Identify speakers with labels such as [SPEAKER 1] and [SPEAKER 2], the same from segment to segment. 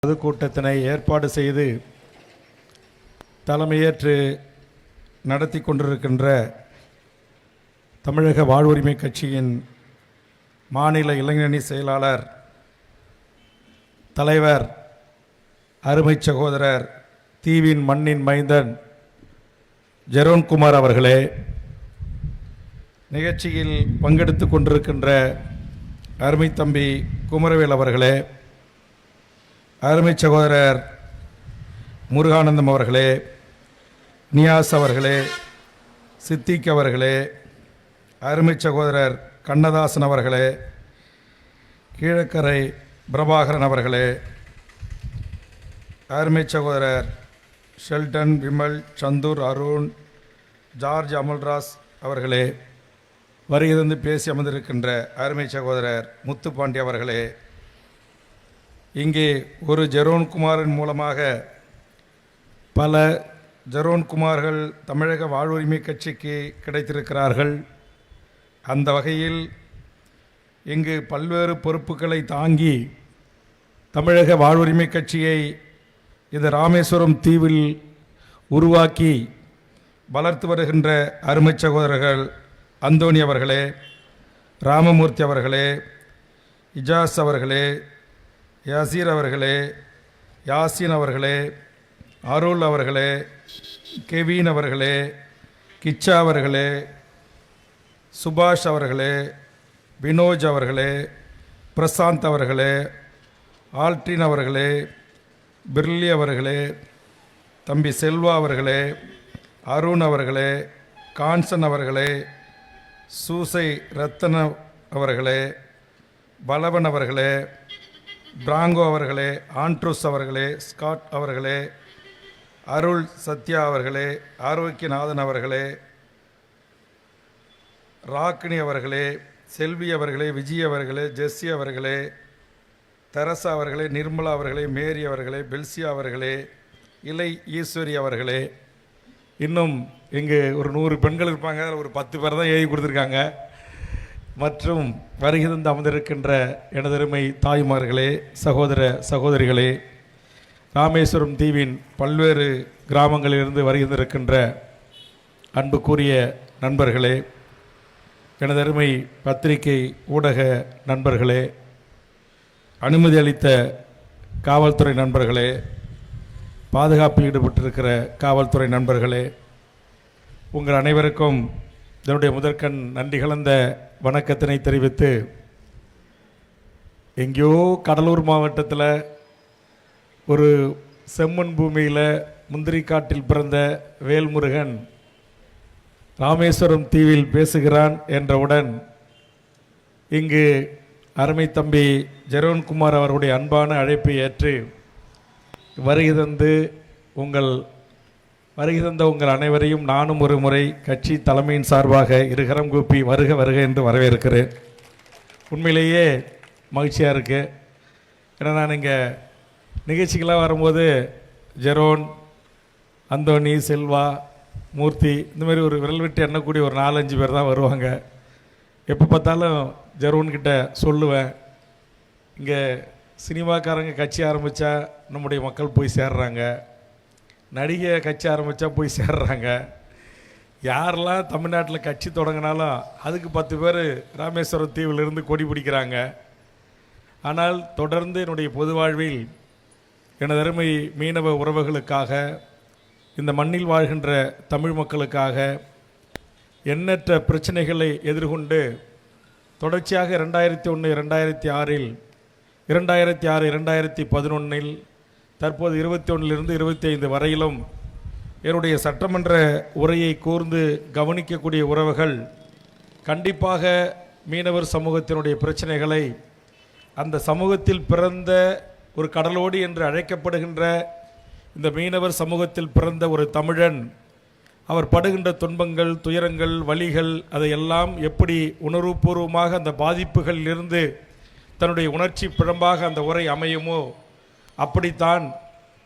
[SPEAKER 1] பொதுக்கூட்டத்தினை ஏற்பாடு செய்து தலைமையேற்று நடத்தி கொண்டிருக்கின்ற தமிழக வாழ்வுரிமை கட்சியின் மாநில இளைஞரணி செயலாளர் தலைவர் அருமை சகோதரர் தீவின் மண்ணின் மைந்தன் ஜெரோன்குமார் அவர்களே, நிகழ்ச்சியில் பங்கெடுத்து கொண்டிருக்கின்ற அருமை தம்பி குமரவேல் அவர்களே, அருமை சகோதரர் முருகானந்தம் அவர்களே, நியாஸ் அவர்களே, சித்திக் அவர்களே, அருமை சகோதரர் கண்ணதாசன் அவர்களே, கீழக்கரை பிரபாகரன் அவர்களே, அருமை சகோதரர் ஷெல்டன், விமல், சந்தூர், அருண், ஜார்ஜ், அமல்ராஜ் அவர்களே, வருகிறது பேசி அமர்ந்திருக்கின்ற அருமை சகோதரர் முத்துப்பாண்டி அவர்களே, இங்கே ஒரு ஜெரோன்குமாரின் மூலமாக பல ஜெரோன்குமார்கள் தமிழக வாழ்வுரிமை கட்சிக்கு கிடைத்திருக்கிறார்கள். அந்த வகையில் இங்கு பல்வேறு பொறுப்புகளை தாங்கி தமிழக வாழ்வுரிமை கட்சியை இந்த ராமேஸ்வரம் தீவில் உருவாக்கி வளர்த்து வருகின்ற அருமை சகோதரர்கள் அந்தோணி அவர்களே, ராமமூர்த்தி அவர்களே, இஜாஸ் அவர்களே, யாசீர் அவர்களே, யாசின் அவர்களே, அருள் அவர்களே, கெவின் அவர்களே, கிச்சா அவர்களே, சுபாஷ் அவர்களே, வினோஜ் அவர்களே, பிரசாந்த் அவர்களே, ஆல்ட்ரின் அவர்களே, பிர்லி அவர்களே, தம்பி செல்வா அவர்களே, அருண் அவர்களே, கான்சன் அவர்களே, சூசை ரத்தன அவர்களே, பலவன் அவர்களே, பிராங்கோ அவர்களே, ஆண்ட்ரூஸ் அவர்களே, ஸ்காட் அவர்களே, அருள் சத்யா அவர்களே, ஆரோக்கியநாதன் அவர்களே, ராக்கினி அவர்களே, செல்வி அவர்களே, விஜய் அவர்களே, ஜெஸ்ஸி அவர்களே, தெரசா அவர்களே, நிர்மலா அவர்களே, மேரி அவர்களே, பெல்சியா அவர்களே, இலை ஈஸ்வரி அவர்களே, இன்னும் இங்கு ஒரு 100 பெண்கள் இருப்பாங்க, ஒரு 10 பேர் தான் எழுதி கொடுத்துருக்காங்க. மற்றும் வருகிருந்து அமர்ந்திருக்கின்ற எனதருமை தாய்மார்களே, சகோதர சகோதரிகளே, ராமேஸ்வரம் தீவின் பல்வேறு கிராமங்களிலிருந்து வருகின்றிருக்கின்ற அன்புக்குரிய நண்பர்களே, எனதருமை பத்திரிகை ஊடக நண்பர்களே, அனுமதி அளித்த காவல்துறை நண்பர்களே, பாதுகாப்பில் ஈடுபட்டிருக்கிற காவல்துறை நண்பர்களே, உங்கள் அனைவருக்கும் இதனுடைய முதற்கண் நன்றி கலந்த வணக்கத்தினை தெரிவித்து, எங்கேயோ கடலூர் மாவட்டத்தில் ஒரு செம்மண் பூமியில் முந்திரி காட்டில் பிறந்த வேல்முருகன் ராமேஸ்வரம் தீவில் பேசுகிறான் என்றவுடன் இங்கு அருமை தம்பி ஜெரோன்குமார் அவர்களுடைய அன்பான அழைப்பை ஏற்று வருகை தந்த உங்கள் அனைவரையும் நானும் ஒரு முறை கட்சி தலைமையின் சார்பாக இருகரம் கூப்பி வருக வருக என்று வரவேற்கிறேன். உண்மையிலேயே மகிழ்ச்சியாக இருக்குது. ஏன்னா நான் இங்கே நிகழ்ச்சிகளாக வரும்போது ஜெரோன், அந்தோணி, செல்வா, மூர்த்தி, இந்தமாரி ஒரு விரல் விட்டு எண்ணக்கூடிய ஒரு 4-5 பேர் தான் வருவாங்க. எப்போ பார்த்தாலும் ஜெரோன்கிட்ட சொல்லுவேன், இங்கே சினிமாக்காரங்க கட்சி ஆரம்பித்தா நம்முடைய மக்கள் போய் சேர்றாங்க, நடிகை கட்சி ஆரம்பித்தா போய் சேர்றாங்க, யாரெல்லாம் தமிழ்நாட்டில் கட்சி தொடங்கினாலும் அதுக்கு 10 பேர் ராமேஸ்வரம் தீவிலிருந்து கொடி பிடிக்கிறாங்க. ஆனால் தொடர்ந்து என்னுடைய பொது வாழ்வில் எனது அருமை மீனவ உறவுகளுக்காக, இந்த மண்ணில் வாழ்கின்ற தமிழ் மக்களுக்காக எண்ணற்ற பிரச்சனைகளை எதிர்கொண்டு தொடர்ச்சியாக 2001, 2006, 2011, தற்போது 21லிருந்து 25 வரையிலும் என்னுடைய சட்டமன்ற உரையை கூர்ந்து கவனிக்கக்கூடிய உறவுகள் கண்டிப்பாக மீனவர் சமூகத்தினுடைய பிரச்சனைகளை, அந்த சமூகத்தில் பிறந்த ஒரு கடலோடி என்று அழைக்கப்படுகின்ற இந்த மீனவர் சமூகத்தில் பிறந்த ஒரு தமிழன், அவர் படுகின்ற துன்பங்கள், துயரங்கள், வலிகள், அதையெல்லாம் எப்படி உணர்வுபூர்வமாக அந்த பாதிப்புகளிலிருந்து தன்னுடைய உணர்ச்சி பிழம்பாக அந்த உரை அமையுமோ அப்படித்தான்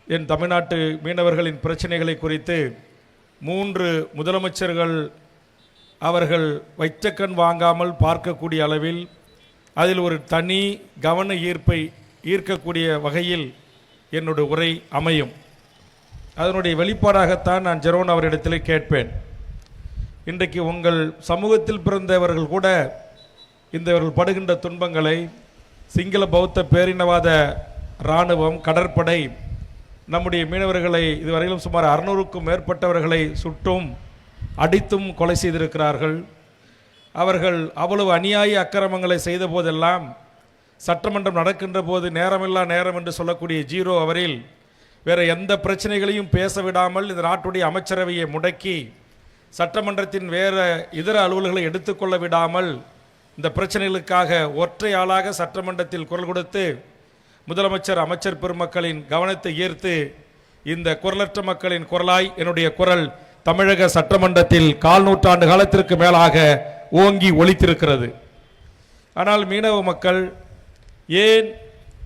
[SPEAKER 1] என் தமிழ்நாட்டு மீனவர்களின் பிரச்சனைகளை குறித்து 3 முதலமைச்சர்கள் அவர்கள் வைச்சக்கண் வாங்காமல் பார்க்கக்கூடிய அளவில் அதில் ஒரு தனி கவன ஈர்க்கக்கூடிய வகையில் என்னுடைய உரை அமையும். அதனுடைய வெளிப்பாடாகத்தான் நான் ஜெரோன் அவரிடத்தில் கேட்பேன். இன்றைக்கு உங்கள் சமூகத்தில் பிறந்தவர்கள் கூட இவர்கள் படுகின்ற துன்பங்களை சிங்கள பௌத்த பேரினவாத இராணுவம், கடற்படை நம்முடைய மீனவர்களை இதுவரையிலும் சுமார் 600க்கும் மேற்பட்டவர்களை சுட்டும் அடித்தும் கொலை செய்திருக்கிறார்கள். அவர்கள் அவ்வளவு அநியாய அக்கிரமங்களை செய்த போதெல்லாம் சட்டமன்றம் நடக்கின்ற போது நேரமில்லா நேரம் என்று சொல்லக்கூடிய ஜீரோ அவரில் வேறு எந்த பிரச்சனைகளையும் பேச விடாமல் இந்த நாட்டுடைய அமைச்சரவையை முடக்கி சட்டமன்றத்தின் வேறு இதர அலுவல்களை எடுத்துக்கொள்ள விடாமல் இந்த பிரச்சனைகளுக்காக ஒற்றை ஆளாக சட்டமன்றத்தில் குரல் கொடுத்து முதலமைச்சர், அமைச்சர் பெருமக்களின் கவனத்தை ஈர்த்து இந்த குரலற்ற மக்களின் குரலாய் என்னுடைய குரல் தமிழக சட்டமன்றத்தில் 4 நூற்றாண்டு காலத்திற்கு மேலாக ஓங்கி ஒலித்திருக்கிறது. ஆனால் மீனவ மக்கள் ஏன்,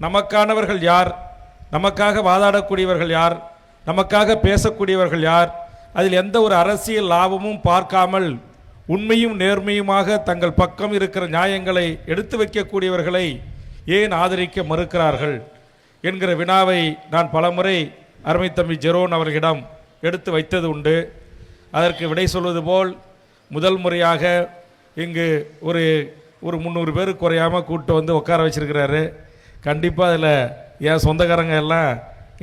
[SPEAKER 1] நமக்கானவர்கள் யார், நமக்காக வாதாடக்கூடியவர்கள் யார், நமக்காக பேசக்கூடியவர்கள் யார், அதில் எந்த ஒரு அரசியல் லாபமும் பார்க்காமல் உண்மையும் நேர்மையுமாக தங்கள் பக்கம் இருக்கிற நியாயங்களை எடுத்து வைக்கக்கூடியவர்களை ஏன் ஆதரிக்க மறுக்கிறார்கள் என்கிற வினாவை நான் பலமுறை அருமை தம்பி ஜெரோன் அவர்களிடம் எடுத்து வைத்தது உண்டு. அதற்கு விடை சொல்வது போல் முதல் முறையாக இங்கு ஒரு 300 பேர் குறையாமல் கூப்பிட்டு வந்து உட்கார வச்சிருக்கிறாரு. கண்டிப்பாக அதில் என் சொந்தக்காரங்க எல்லாம்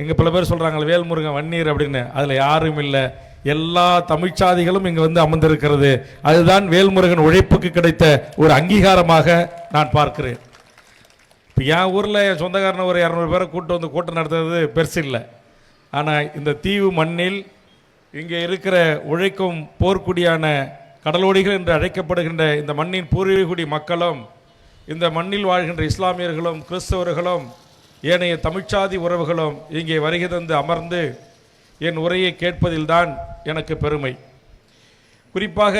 [SPEAKER 1] இங்கே பல பேர் சொல்கிறாங்க வேல்முருகன் வன்னீர் அப்படின்னு, அதில் யாரும் இல்லை. எல்லா தமிழ்ச்சாதிகளும் இங்கே வந்து அமர்ந்திருக்கிறது. அதுதான் வேல்முருகன் உழைப்புக்கு கிடைத்த ஒரு அங்கீகாரமாக நான் பார்க்கிறேன். இப்போ என் ஊரில் என் சொந்தக்காரனை ஒரு 200 பேரை கூப்பிட்டு வந்து கூட்டம் நடத்துறது பெருசு இல்லை. ஆனால் இந்த தீவு மண்ணில் இங்கே இருக்கிற உழைக்கும் போர்க்குடியான கடலோடிகள் என்று அழைக்கப்படுகின்ற இந்த மண்ணின் பூர்வீகுடி மக்களும், இந்த மண்ணில் வாழ்கின்ற இஸ்லாமியர்களும், கிறிஸ்தவர்களும், ஏனைய தமிழ்ச்சாதி உறவுகளும் இங்கே வருகை தந்து அமர்ந்து என் உரையை கேட்பதில்தான் எனக்கு பெருமை. குறிப்பாக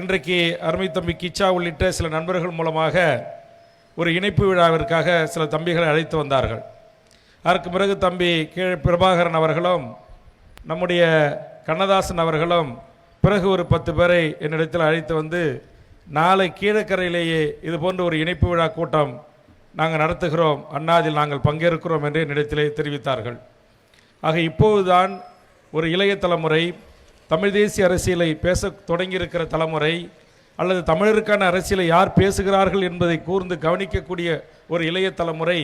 [SPEAKER 1] இன்றைக்கு அருமை தம்பி கிச்சா உள்ளிட்ட சில நண்பர்கள் மூலமாக ஒரு இணைப்பு விழாவிற்காக சில தம்பிகளை அழைத்து வந்தார்கள். அதற்கு பிறகு தம்பி பிரபாகரன் அவர்களும் நம்முடைய கண்ணதாசன் அவர்களும் பிறகு ஒரு 10 பேரை என்னிடத்தில் அழைத்து வந்து நாளை கீழக்கரையிலேயே இது போன்ற ஒரு இணைப்பு விழா கூட்டம் நாங்கள் நடத்துகிறோம், அண்ணாதில் நாங்கள் பங்கேற்கிறோம் என்று என்னிடத்திலே தெரிவித்தார்கள். ஆக இப்போதுதான் ஒரு இளைய தலைமுறை, தமிழ் தேசிய அரசியலை பேச தொடங்கியிருக்கிற தலைமுறை, அல்லது தமிழருக்கான அரசியலை யார் பேசுகிறார்கள் என்பதை கூர்ந்து கவனிக்கக்கூடிய ஒரு இளைய தலைமுறை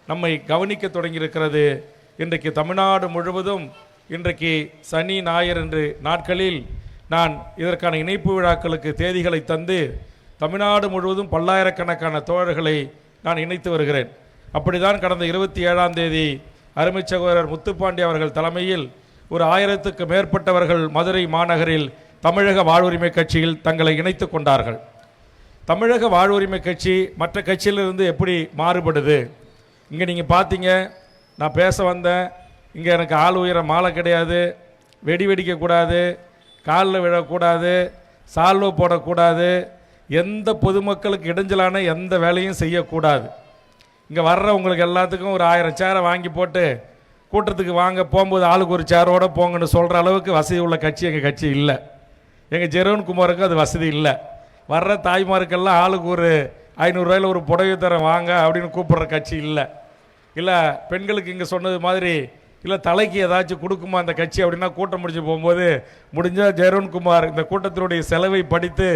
[SPEAKER 1] நம்மை கவனிக்க தொடங்கியிருக்கிறது. இன்றைக்கு தமிழ்நாடு முழுவதும் இன்றைக்கு சனி ஞாயிறு என்று நாட்களில் நான் இதற்கான இணைப்பு விழாக்களுக்கு தேதிகளை தந்து தமிழ்நாடு முழுவதும் பல்லாயிரக்கணக்கான தோழர்களை நான் இணைத்து வருகிறேன். அப்படிதான் கடந்த 27ஆம் தேதி அருமை சகோதரர் முத்துப்பாண்டி அவர்கள் தலைமையில் ஒரு 1000க்கு மேற்பட்டவர்கள் மதுரை மாநகரில் தமிழக வாழ்வுரிமை கட்சியில் தங்களை இணைத்து கொண்டார்கள். தமிழக வாழ்வுரிமை கட்சி மற்ற கட்சியிலிருந்து எப்படி மாறுபடுது? இங்கே நீங்கள் பார்த்தீங்க, நான் பேச வந்தேன், இங்கே எனக்கு ஆள் உயர மாலை கிடையாது, வெடி வெடிக்கக்கூடாது, காலில் விழக்கூடாது, சால்வை போடக்கூடாது, எந்த பொதுமக்களுக்கு இடைஞ்சலான எந்த வேலையும் செய்யக்கூடாது. இங்கே வர்றவங்களுக்கு எல்லாத்துக்கும் ஒரு 1000 சேரை வாங்கி போட்டு கூட்டத்துக்கு வாங்க, போகும்போது ஆளுக்கு ஒரு சேரோடு போங்கன்னு சொல்கிற அளவுக்கு வசதி உள்ள கட்சி எங்கள் கட்சி இல்லை. எங்கள் ஜெரோன் குமாருக்கு அது வசதி இல்லை. வர்ற தாய்மாருக்கெல்லாம் ஆளுக்கு ஒரு 500 ரூபாயில் ஒரு புடவை தரம் வாங்க அப்படின்னு கூப்பிட்ற கட்சி இல்லை. இல்லை பெண்களுக்கு இங்கே சொன்னது மாதிரி இல்லை தலைக்கு ஏதாச்சும் கொடுக்குமா அந்த கட்சி அப்படின்னா கூட்டம் முடிச்சு போகும்போது முடிஞ்சால் ஜெயரோன்குமார் இந்த கூட்டத்தினுடைய செலவை படித்து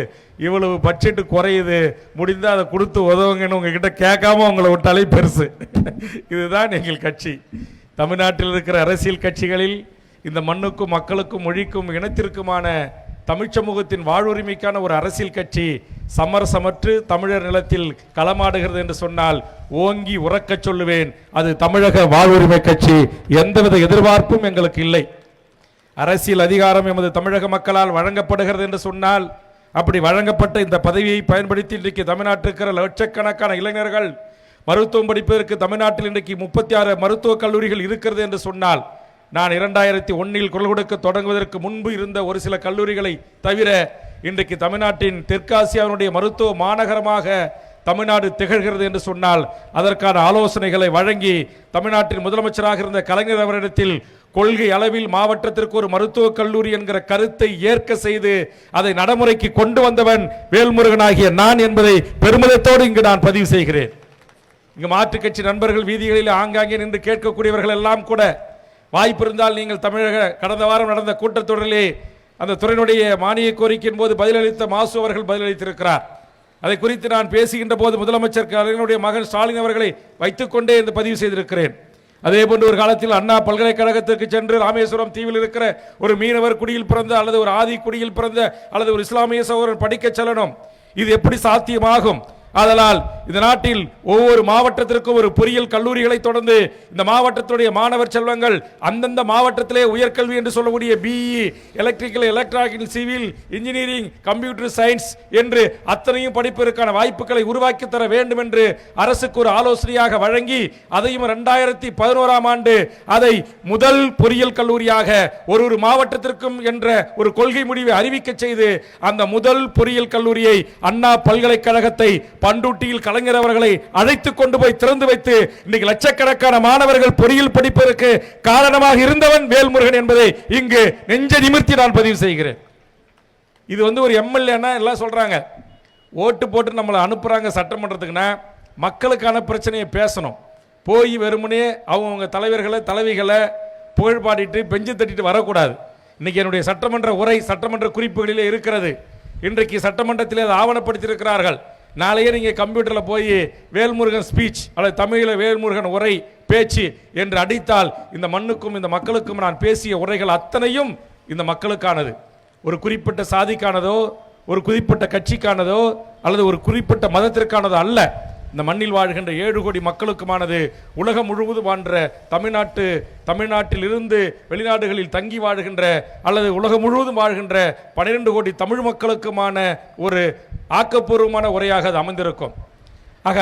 [SPEAKER 1] இவ்வளவு பட்ஜெட்டு குறையுது, முடிந்தால் அதை கொடுத்து உதவுங்கன்னு உங்ககிட்ட கேட்காம உங்களை விட்டாலே பெருசு. இதுதான் எங்கள் கட்சி. தமிழ்நாட்டில் இருக்கிற அரசியல் கட்சிகளில் இந்த மண்ணுக்கும் மக்களுக்கும் மொழிக்கும் இனத்திற்குமான தமிழ் சமூகத்தின் வாழ்வுரிமைக்கான ஒரு அரசியல் கட்சி சமரசமற்று தமிழர் நிலத்தில் களமாடுகிறது என்று சொன்னால் ஓங்கி உறக்கச் சொல்லுவேன், அது தமிழக வாழ்வுரிமை கட்சி. எந்தவித எதிர்பார்ப்பும் எங்களுக்கு இல்லை. அரசியல் அதிகாரம் எமது தமிழக மக்களால் வழங்கப்படுகிறது என்று சொன்னால் அப்படி வழங்கப்பட்ட இந்த பதவியை பயன்படுத்தி இன்றைக்கு தமிழ்நாட்டில் இருக்கிற லட்சக்கணக்கான இளைஞர்கள் மருத்துவம் படிப்பதற்கு தமிழ்நாட்டில் இன்றைக்கு 36 மருத்துவக் கல்லூரிகள் இருக்கிறது என்று சொன்னால், நான் 2001 குரல் கொடுக்க தொடங்குவதற்கு முன்பு இருந்த ஒரு சில கல்லூரிகளை தவிர இன்றைக்கு தமிழ்நாட்டின் தெற்காசியாவினுடைய மருத்துவ மாநகரமாக தமிழ்நாடு திகழ்கிறது என்று சொன்னால், அதற்கான ஆலோசனைகளை வழங்கி தமிழ்நாட்டின் முதலமைச்சராக இருந்த கலைஞர் அவரிடத்தில் கொள்கை அளவில் மாவட்டத்திற்கு ஒரு மருத்துவக் கல்லூரி என்கிற கருத்தை ஏற்க செய்து அதை நடைமுறைக்கு கொண்டு வந்தவன் வேல்முருகனாகிய நான் என்பதை பெருமிதத்தோடு இங்கு நான் பதிவு செய்கிறேன். இங்கு மாற்றுக் கட்சி நண்பர்கள் வீதிகளில் ஆங்காங்கே நின்று கேட்கக்கூடியவர்கள் எல்லாம் கூட வாய்ப்பு இருந்தால் நீங்கள் தமிழக கடந்த வாரம் நடந்த கூட்டத்தொடரிலே அந்த துறையினுடைய மானிய கோரிக்கையின் போது பதிலளித்த மாசு அவர்கள் பதிலளித்திருக்கிறார். அதை குறித்து நான் பேசுகின்ற போது முதலமைச்சர் கலைஞருடைய மகன் ஸ்டாலின் அவர்களை வைத்துக்கொண்டே இந்த பதிவு செய்திருக்கிறேன். அதே போன்று ஒரு காலத்தில் அண்ணா பல்கலைக்கழகத்திற்கு சென்று ராமேஸ்வரம் தீவில் இருக்கிற ஒரு மீனவர் குடியில் பிறந்த அல்லது ஒரு ஆதி குடியில் பிறந்த அல்லது ஒரு இஸ்லாமிய சகோதரன் படிக்க செல்லணும். இது எப்படி சாத்தியமாகும்? அதனால் இந்த நாட்டில் ஒவ்வொரு மாவட்டத்திற்கும் ஒரு பொறியியல் கல்லூரிகளை தொடர்ந்து இந்த மாவட்டத்துடைய மாணவர் செல்வங்கள் அந்தந்த மாவட்டத்திலே உயர்கல்வி என்று சொல்லக்கூடிய BE, electrical, electronical, civil engineering, computer science என்று அத்தனையும் படிப்பதற்கான வாய்ப்புகளை உருவாக்கி தர வேண்டும் என்று அரசுக்கு ஒரு ஆலோசனையாக வழங்கி அதையும் 2011ஆம் ஆண்டு அதை முதல் பொறியியல் கல்லூரியாக ஒரு மாவட்டத்திற்கும் என்ற ஒரு கொள்கை முடிவை அறிவிக்க செய்து அந்த முதல் பொறியியல் கல்லூரியை அண்ணா பல்கலைக்கழகத்தை பண்டூட்டியில் கலைஞர் அவர்களை அழைத்துக் கொண்டு போய் திறந்து வைத்து இன்னைக்கு லட்சக்கணக்கான மாணவர்கள் பொறியியல் படிப்பதற்கு காரணமாக இருந்தவன் வேல்முருகன் என்பதை இங்கு நெஞ்ச நிமிர்த்தி நான் பதிவு செய்கிறேன். இது ஒரு எம்எல்ஏன்னா எல்லாம் சொல்றாங்க, ஓட்டு போட்டு நம்மளை அனுப்புறாங்க சட்டமன்றத்துக்குன்னா மக்களுக்கான பிரச்சனையை பேசணும். போய் வெறுமனே அவங்க தலைவர்களை தலைவிகளை புகழ் பாடிட்டு பெஞ்சு தட்டிட்டு வரக்கூடாது. இன்னைக்கு என்னுடைய சட்டமன்ற உரை சட்டமன்ற குறிப்புகளிலே இருக்கிறது. இன்றைக்கு சட்டமன்றத்தில் அதை ஆவணப்படுத்தியிருக்கிறார்கள். நாளையே நீங்கள் கம்ப்யூட்டரில் போய் வேல்முருகன் ஸ்பீச் அல்லது தமிழில் வேல்முருகன் உரை பேச்சு என்று அடித்தால் இந்த மண்ணுக்கும் இந்த மக்களுக்கும் நான் பேசிய உரைகள் அத்தனையும் இந்த மக்களுக்கானது. ஒரு குறிப்பிட்ட சாதிக்கானதோ ஒரு குறிப்பிட்ட கட்சிக்கானதோ அல்லது ஒரு குறிப்பிட்ட மதத்திற்கானதோ அல்ல. இந்த மண்ணில் வாழ்கின்ற 7 கோடி மக்களுக்குமானது. உலகம் முழுவதும் வாழ்கின்ற தமிழ்நாட்டில் இருந்து வெளிநாடுகளில் தங்கி வாழ்கின்ற அல்லது உலகம் முழுவதும் வாழ்கின்ற 12 கோடி தமிழ் மக்களுக்குமான ஒரு ஆக்கப்பூர்வமான உரையாக அது அமைந்திருக்கும். ஆக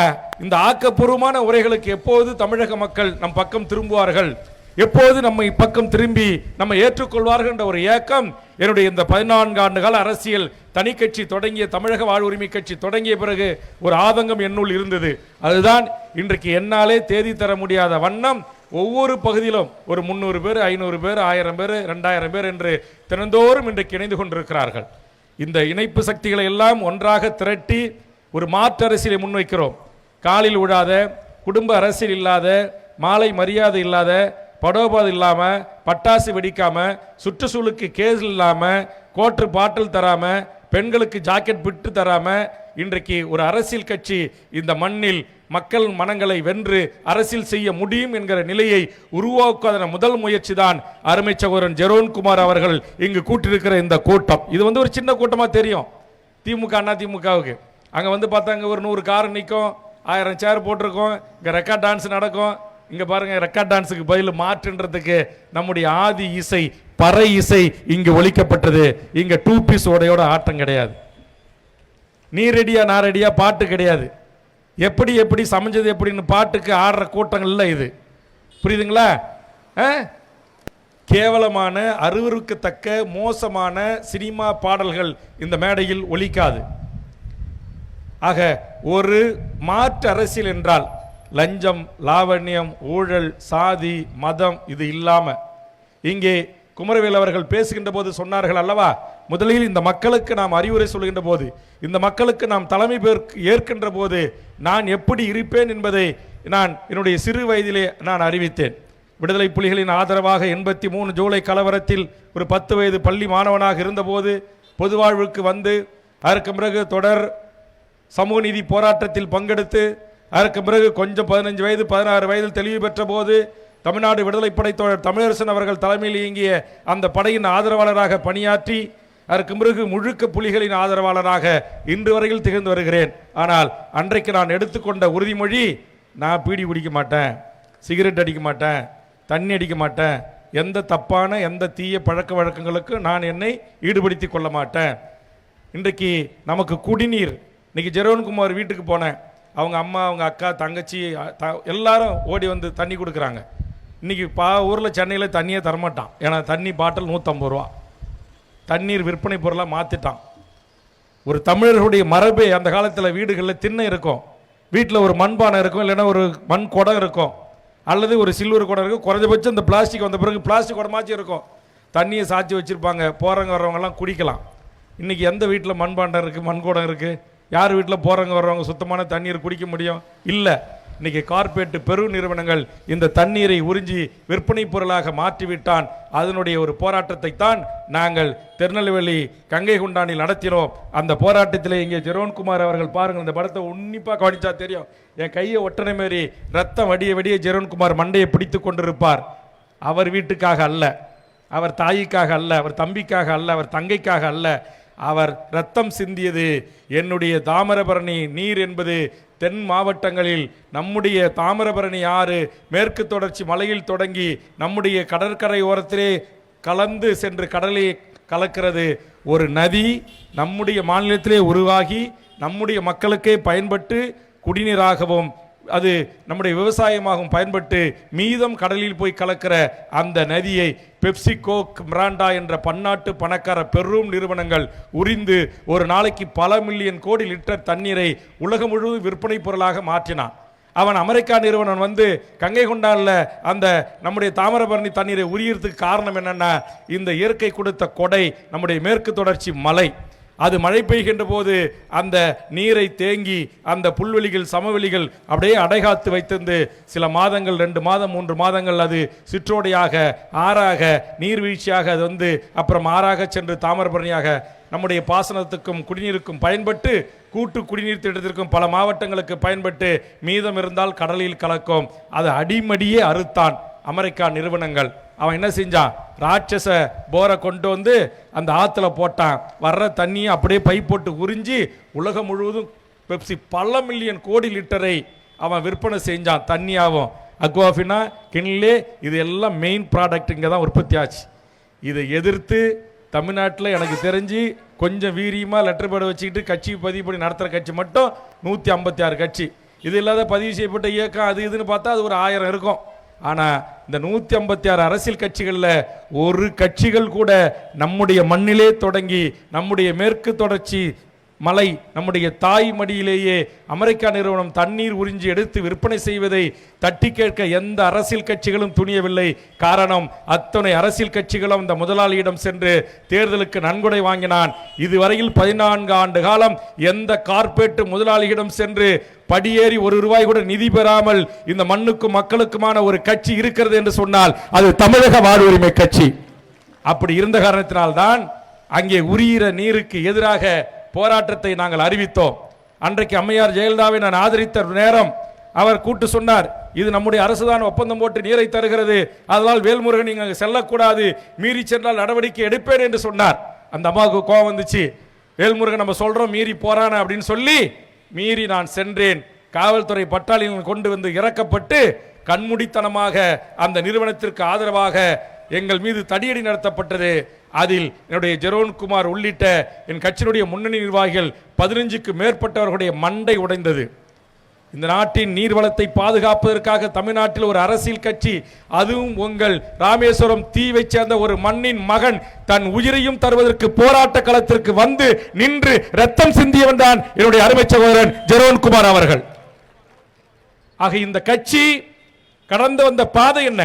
[SPEAKER 1] இந்த ஆக்கப்பூர்வமான உரைகளுக்கு எப்போது தமிழக மக்கள் நம் பக்கம் திரும்புவார்கள், எப்போது நம்மை பக்கம் திரும்பி நம்ம ஏற்றுக்கொள்வார்கள் என்ற ஒரு ஏக்கம் என்னுடைய இந்த 14 ஆண்டு கால அரசியல் தனி கட்சி தொடங்கிய தமிழக வாழ்வுரிமை கட்சி தொடங்கிய பிறகு ஒரு ஆதங்கம் என்னுள் இருந்தது. அதுதான் இன்றைக்கு என்னாலே தேதி தர முடியாத வண்ணம் ஒவ்வொரு பகுதியிலும் ஒரு 300 பேர், 500 பேர், 1000 பேர், 2000 பேர் என்று தினந்தோறும் இன்றைக்கு இணைந்து கொண்டிருக்கிறார்கள். இந்த இணைப்பு சக்திகளை எல்லாம் ஒன்றாக திரட்டி ஒரு மாற்று அரசியலை முன்வைக்கிறோம். காலில் விழாத, குடும்ப அரசியல் இல்லாத, மாலை மரியாதை இல்லாத, படோபாது இல்லாம, பட்டாசு வெடிக்காம, சுற்றுச்சூழலுக்கு கேஸ் இல்லாம, கோட்டு பாட்டில் தராம, பெண்களுக்கு ஜாக்கெட் பிட்டு தராம இன்றைக்கு ஒரு அரசியல் கட்சி இந்த மண்ணில் மக்கள் மனங்களை வென்று அரசியல் செய்ய முடியும் என்கிற நிலையை உருவாக்குவதன முதல் முயற்சி தான் அருமை சகோதரன் ஜெரோன்குமார் அவர்கள் இங்கு கூட்டியிருக்கிற இந்த கூட்டம். இது ஒரு சின்ன கூட்டமா தெரியும் திமுக, அண்ணா திமுகவுக்கு. அங்க பார்த்தாங்க ஒரு 100 கார் நிற்கும், 1000 சேர் போட்டிருக்கோம், இங்க ரெக்கார்ட் டான்ஸ் நடக்கும். இங்க பாருங்க, ரெக்கார்ட் டான்ஸுக்கு பதில் மாற்றுன்றதுக்கு நம்முடைய ஆதி இசை பறை இசை இங்கு ஒலிக்கப்பட்டது. இங்க 2 பீஸ் ஓடையோட ஆட்டம் கிடையாது. நீ ரெடியா நான் ரெடியா பாட்டு கிடையாது. எப்படி எப்படி சமைஞ்சது எப்படின்னு பாட்டுக்கு ஆடுற கூட்டங்கள் இல்லை இது. புரியுதுங்களா? கேவலமான அருவருக்கத்தக்க மோசமான சினிமா பாடல்கள் இந்த மேடையில் ஒலிக்காது. ஆக ஒரு மாற்று அரசியல் என்றால் லஞ்சம், லாவண்யம், ஊழல், சாதி, மதம் இது இல்லாம இங்கே குமரவேல் அவர்கள் பேசுகின்ற போது சொன்னார்கள் அல்லவா, முதலில் இந்த மக்களுக்கு நாம் அறிவுரை சொல்கின்ற போது, இந்த மக்களுக்கு நாம் தலைமை ஏற்கின்ற போது நான் எப்படி இருப்பேன் என்பதை நான் என்னுடைய சிறு வயதிலே நான் அறிவித்தேன். விடுதலை புலிகளின் ஆதரவாக 83 ஜூலை கலவரத்தில் ஒரு 10 வயது பள்ளி மாணவனாக இருந்தபோது பொது வாழ்வுக்கு வந்து அதற்கு பிறகு தொடர் சமூக நீதி போராட்டத்தில் பங்கெடுத்து அதற்கு பிறகு கொஞ்சம் 15 வயது 16 வயதில் தெளிவு பெற்ற போது தமிழ்நாடு விடுதலைப்படை தோழர் தமிழரசன் அவர்கள் தலைமையில் இயங்கிய அந்த படையின் ஆதரவாளராக பணியாற்றி அதற்கு பிறகு முழுக்க புலிகளின் ஆதரவாளராக இன்று வரையில் திகழ்ந்து வருகிறேன். ஆனால் அன்றைக்கு நான் எடுத்துக்கொண்ட உறுதிமொழி, நான் பீடி குடிக்க மாட்டேன், சிகரெட் அடிக்க மாட்டேன், தண்ணி அடிக்க மாட்டேன், எந்த தப்பான எந்த தீய பழக்க வழக்கங்களுக்கு நான் என்னை ஈடுபடுத்தி கொள்ள மாட்டேன். இன்றைக்கு நமக்கு குடிநீர், இன்னைக்கு ஜெரோன்குமார் வீட்டுக்கு போனேன், அவங்க அம்மா, அவங்க அக்கா, தங்கச்சி எல்லாரும் ஓடி வந்து தண்ணி கொடுக்குறாங்க. இன்றைக்கி ஊரில் சென்னையில் தண்ணியே தரமாட்டான். ஏன்னா தண்ணி பாட்டில் 150 ரூபா. தண்ணீர் விற்பனை பொருளாக மாற்றிட்டான். ஒரு தமிழர்களுடைய மரபே அந்த காலத்தில் வீடுகளில் திண்ணை இருக்கும், வீட்டில் ஒரு மண்பானை இருக்கும், இல்லைன்னா ஒரு மண் குடம் இருக்கும், அல்லது ஒரு சில்வர் குடம் இருக்கும். குறைஞ்சபட்சம் இந்த பிளாஸ்டிக் வந்த பிறகு பிளாஸ்டிக் குடமாச்சும் இருக்கும். தண்ணியை சாய்ச்சி வச்சுருப்பாங்க, போகிறவங்க வர்றவங்கெல்லாம் குடிக்கலாம். இன்றைக்கி எந்த வீட்டில் மண்பாண்டம் இருக்குது, மண் குடம் இருக்குது? யார் வீட்டில் போகிறவங்க வர்றவங்க சுத்தமான தண்ணீர் குடிக்க முடியும்? இல்லை. இன்னைக்கு கார்ப்பரேட் பெரு நிறுவனங்கள் இந்த தண்ணீரை உறிஞ்சி விற்பனை பொருளாக மாற்றிவிட்டான். அதனுடைய ஒரு போராட்டத்தை தான் நாங்கள் திருநெல்வேலி கங்கை கொண்டானில் நடத்தினோம். அந்த போராட்டத்தில் இங்கே ஜெரோன்குமார் அவர்கள் பாருங்கள், இந்த படத்தை உன்னிப்பாக கவனிச்சா தெரியும். என் கையை ஒட்டனை மாரி ரத்தம் வடிய வடிய ஜெரோன்குமார் மண்டையை பிடித்து கொண்டிருப்பார். அவர் வீட்டுக்காக அல்ல, அவர் தாய்க்காக அல்ல, அவர் தம்பிக்காக அல்ல, அவர் தங்கைக்காக அல்ல. அவர் ரத்தம் சிந்தியது என்னுடைய தாமிரபரணி நீர் என்பது தென் மாவட்டங்களில் நம்முடைய தாமிரபரணி ஆறு மேற்கு தொடர்ச்சி மலையில் தொடங்கி நம்முடைய கடற்கரை ஓரத்திலே கலந்து சென்று கடலை கலக்கிறது. ஒரு நதி நம்முடைய மாநிலத்திலே உருவாகி நம்முடைய மக்களுக்கே பயன்பட்டு குடிநீராகவும் அது நம்முடைய விவசாயமாகவும் பயன்பட்டு மீதம் கடலில் போய் கலக்கிற அந்த நதியை பெப்சிகோ, மிராண்டா என்ற பன்னாட்டு பணக்கார பெரும் நிறுவனங்கள் உரிந்து ஒரு நாளைக்கு பல மில்லியன் கோடி லிட்டர் தண்ணீரை உலகம் முழுவதும் விற்பனை பொருளாக மாற்றினான். அவன் அமெரிக்கா நிறுவனம் வந்து கங்கை கொண்டான்ல அந்த நம்முடைய தாமிரபரணி தண்ணீரை உரியறதுக்கு காரணம் என்னன்னா, இந்த இயற்கை கொடுத்த கொடை நம்முடைய மேற்கு தொடர்ச்சி மலை. அது மழை பெய்கின்ற போது அந்த நீரை தேங்கி அந்த புல்வெளிகள் சமவெளிகள் அப்படியே அடைகாத்து வைத்திருந்து சில மாதங்கள் 2 மாதம் 3 மாதங்கள் அது சிற்றோடையாக ஆறாக நீர்வீழ்ச்சியாக அது வந்து அப்புறம் ஆறாக சென்று தாமிரபரணியாக நம்முடைய பாசனத்துக்கும் குடிநீருக்கும் பயன்பட்டு கூட்டு குடிநீர் திட்டத்திற்கும் பல மாவட்டங்களுக்கு பயன்பட்டு மீதம் இருந்தால் கடலில் கலக்கும். அது அடிமடியே அறுத்தான் அமெரிக்கா நிறுவனங்கள். அவன் என்ன செஞ்சான், ராட்சச போரை கொண்டு வந்து அந்த ஆற்றுல போட்டான். வர்ற தண்ணியை அப்படியே பைப் போட்டு உறிஞ்சி உலகம் முழுவதும் பெப்சி பல மில்லியன் கோடி லிட்டரை அவன் விற்பனை செஞ்சான். தண்ணியாகவும் அக்வாஃபினா கிண்லே இது எல்லாம் மெயின் ப்ராடக்ட் இங்கே தான் உற்பத்தி ஆச்சு. இதை எதிர்த்து தமிழ்நாட்டில் எனக்கு தெரிஞ்சு கொஞ்சம் வீரியமாக லெட்டர் பேர்டு வச்சுக்கிட்டு கட்சி பதிவு பண்ணி நடத்துகிற கட்சி மட்டும் 156 கட்சி. இது இல்லாத பதிவு செய்யப்பட்ட இயக்கம் அது இதுன்னு பார்த்தா அது ஒரு 1000 இருக்கும். ஆனால் இந்த 156 அரசியல் கட்சிகளில் ஒரு கட்சிகள் கூட நம்முடைய மண்ணிலே தொடங்கி நம்முடைய மேற்கு தொடர்ச்சி மலை நம்முடைய தாய் மடியிலேயே அமெரிக்கா நிறுவனம் தண்ணீர் உறிஞ்சி எடுத்து விற்பனை செய்வதை தட்டி கேட்க எந்த அரசியல் கட்சிகளும் துணியவில்லை. காரணம், அத்தனை அரசியல் கட்சிகளும் அந்த முதலாளியிடம் சென்று தேர்தலுக்கு நன்கொடை வாங்கினான். இதுவரையில் 14 ஆண்டு காலம் எந்த கார்ப்பரேட் முதலாளியிடம் சென்று படியேறி ₹1 கூட நிதி பெறாமல் இந்த மண்ணுக்கும் மக்களுக்குமான ஒரு கட்சி இருக்கிறது என்று சொன்னால் அது தமிழக வாழ்வுரிமை கட்சி. அப்படி இருந்த காரணத்தினால்தான் அங்கே உரியிற நீருக்கு எதிராக போராட்டத்தை நாங்கள் அறிவித்தோம். அன்றைக்கு அம்மையார் ஜெயலலிதாவை நான் ஆதரித்த நேரம் அவர் கூட்டு சொன்னார், இது நம்முடைய அரசுதான் ஒப்பந்தம் போட்டு நீரை தருகிறது, அதனால் வேல்முருகன் நீங்க செல்லக்கூடாது, மீறி சென்றால் நடவடிக்கை எடுப்பேன் என்று சொன்னார். அந்த அம்மாவுக்கு கோபம் வந்துச்சு, வேல்முருகன் நம்ம சொல்றோம் மீறி போறான அப்படின்னு சொல்லி மீறி நான் சென்றேன். காவல்துறை பட்டாளிகள் கொண்டு வந்து இறக்கப்பட்டு கண்மூடித்தனமாக அந்த நிறுவனத்திற்கு ஆதரவாக எங்கள் மீது தடியடி நடத்தப்பட்டது. அதில் என்னுடைய ஜெரோன்குமார் உள்ளிட்ட என் கட்சியினுடைய முன்னணி நிர்வாகிகள் 15க்கு மேற்பட்டவர்களுடைய மண்டை உடைந்தது. இந்த நாட்டின் நீர்வளத்தை பாதுகாப்பதற்காக தமிழ்நாட்டில் ஒரு அரசியல் கட்சி, அதுவும் உங்கள் ராமேஸ்வரம் தீவை சேர்ந்த ஒரு மண்ணின் மகன் தன் உயிரையும் தருவதற்கு போராட்ட களத்திற்கு வந்து நின்று ரத்தம் சிந்தியவன் தான் என்னுடைய அருமை சகோதரன் ஜெரோன்குமார் அவர்கள். ஆக இந்த கட்சி கடந்து வந்த பாதை என்ன,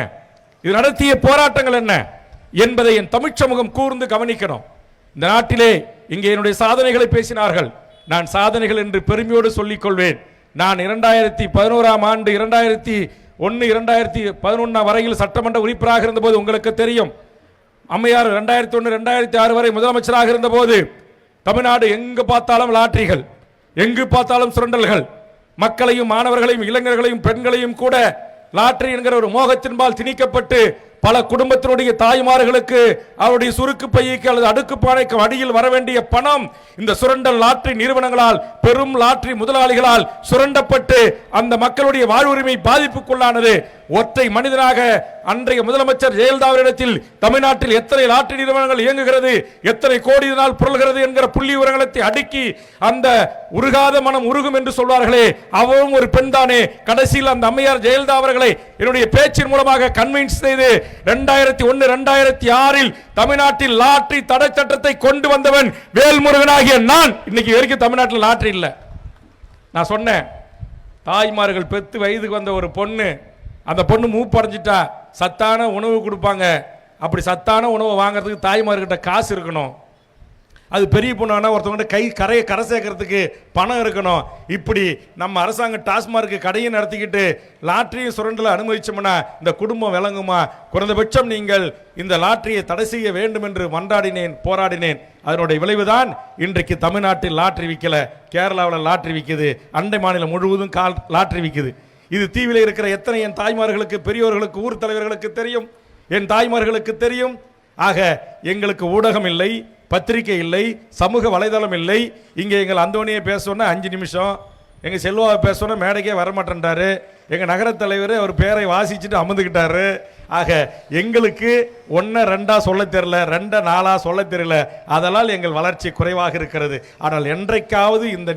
[SPEAKER 1] இது நடத்திய போராட்டங்கள் என்ன என்பதை என் தமிழ் சமூகம் கூர்ந்து கவனிக்கணும். இந்த நாட்டிலே இங்கே என்னுடைய சாதனைகளை பேசினார்கள். நான் சாதனைகள் என்று பெருமையோடு சொல்லிக் கொள்வேன். நான் 2011ஆம் ஆண்டு 2001-2011 வரையில் சட்டமன்ற உறுப்பினராக இருந்தபோது உங்களுக்கு தெரியும், அம்மையார் 2001-2006 வரை முதலமைச்சராக இருந்தபோது தமிழ்நாடு எங்கு பார்த்தாலும் லாட்டரிகள், எங்கு பார்த்தாலும் சுரண்டல்கள், மக்களையும் மாணவர்களையும் இளைஞர்களையும் பெண்களையும் கூட லாட்டரி என்கிற ஒரு மோகத்தின்பால் திணிக்கப்பட்டு பல குடும்பத்தினுடைய தாய்மார்களுக்கு அவருடைய சுருக்கு பைக்கு அல்லது அடுக்கு பானைக்கு அடியில் வர வேண்டிய பணம் இந்த சுரண்டல் லாட்டரி நிறுவனங்களால், பெரும் லாட்டரி முதலாளிகளால் சுரண்டப்பட்டு அந்த மக்களுடைய வாழ்வுரிமை பாதிப்புக்குள்ளானது. ஒற்றை மனிதனாக அன்றைய முதலமைச்சர் ஜெயலலிதாவிடத்தில் தமிழ்நாட்டில் எத்தனை லாட்டரி நிறுவனங்கள் இயங்குகிறது, எத்தனை கோடி நாள் புரள்கிறது என்கிற புள்ளி விவரங்களை அடுக்கி அந்த உருகாத மனம் உருகும் என்று சொல்வார்களே, அவரும் ஒரு பெண் தானே. கடைசியில் அந்த அம்மையார் ஜெயலலிதா அவர்களை என்னுடைய பேச்சின் மூலமாக கன்வின்ஸ் செய்து 2001-2006 தமிழ்நாட்டில் லாட்டரி தடை சட்டத்தை கொண்டு வந்தவன் வேல்முருகனாகிய நான். இன்னைக்கு வரைக்கும் தமிழ்நாட்டில் லாட்டரி இல்லை. நான் சொன்னேன், தாய்மார்கள் பெத்து வயதுக்கு வந்த ஒரு பொண்ணு, அந்த பொண்ணு மூப்படைஞ்சிட்டா சத்தான உணவு கொடுப்பாங்க. அப்படி சத்தான உணவை வாங்குறதுக்கு தாய்மார்கிட்ட காசு இருக்கணும். அது பெரிய பொண்ணானா ஒருத்தவங்க கரை சேர்க்கறதுக்கு பணம் இருக்கணும். இப்படி நம்ம அரசாங்கம் டாஸ்மார்க் கடையை நடத்திக்கிட்டு லாட்டரியும் சுரண்டல அனுமதிச்சோம்னா இந்த குடும்பம் விளங்குமா? குறைந்தபட்சம் நீங்கள் இந்த லாட்டரியை தடை செய்ய வேண்டும் என்று மன்றாடினேன், போராடினேன். அதனுடைய விளைவுதான் இன்றைக்கு தமிழ்நாட்டில் லாட்டரி விற்கல, கேரளாவில் லாட்டரி விற்குது, அண்டை மாநிலம் முழுவதும் லாட்டரி விற்குது. இது தீவில் இருக்கிற எத்தனை என் தாய்மார்களுக்கு, பெரியோர்களுக்கு, ஊர் தலைவர்களுக்கு தெரியும், என் தாய்மார்களுக்கு தெரியும். ஆக எங்களுக்கு ஊடகம் இல்லை, பத்திரிகை இல்லை, சமூக வலைதளம் இல்லை. இங்கே எங்கள் அந்தோனியை பேசணும்னா 5 நிமிஷம், எங்கள் செல்வாவை பேசணும்னா மேடைக்கே வரமாட்டேன்றாரு. எங்கள் நகர தலைவர் அவர் பேரை வாசிச்சுட்டு அமர்ந்துக்கிட்டாரு. ஆக எங்களுக்கு 1 2 சொல்ல தெரியல, 2 4 சொல்ல தெரியல. அதனால் எங்கள் வளர்ச்சி குறைவாக இருக்கிறது. ஆனால் என்றைக்காவது இந்த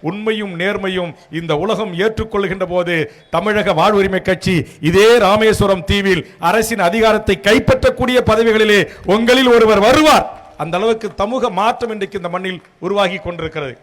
[SPEAKER 1] உண்மையும் நேர்மையும் இந்த உலகம் ஏற்றுக்கொள்கின்ற போது தமிழக வாழ்வுரிமை கட்சி இதே ராமேஸ்வரம் தீவில் அரசின் அதிகாரத்தை கைப்பற்றக்கூடிய பதவிகளிலே உங்களில் ஒருவர் வருவார். அந்த அளவுக்கு சமூக மாற்றம் இன்றைக்கு இந்த மண்ணில் உருவாகி கொண்டிருக்கிறது.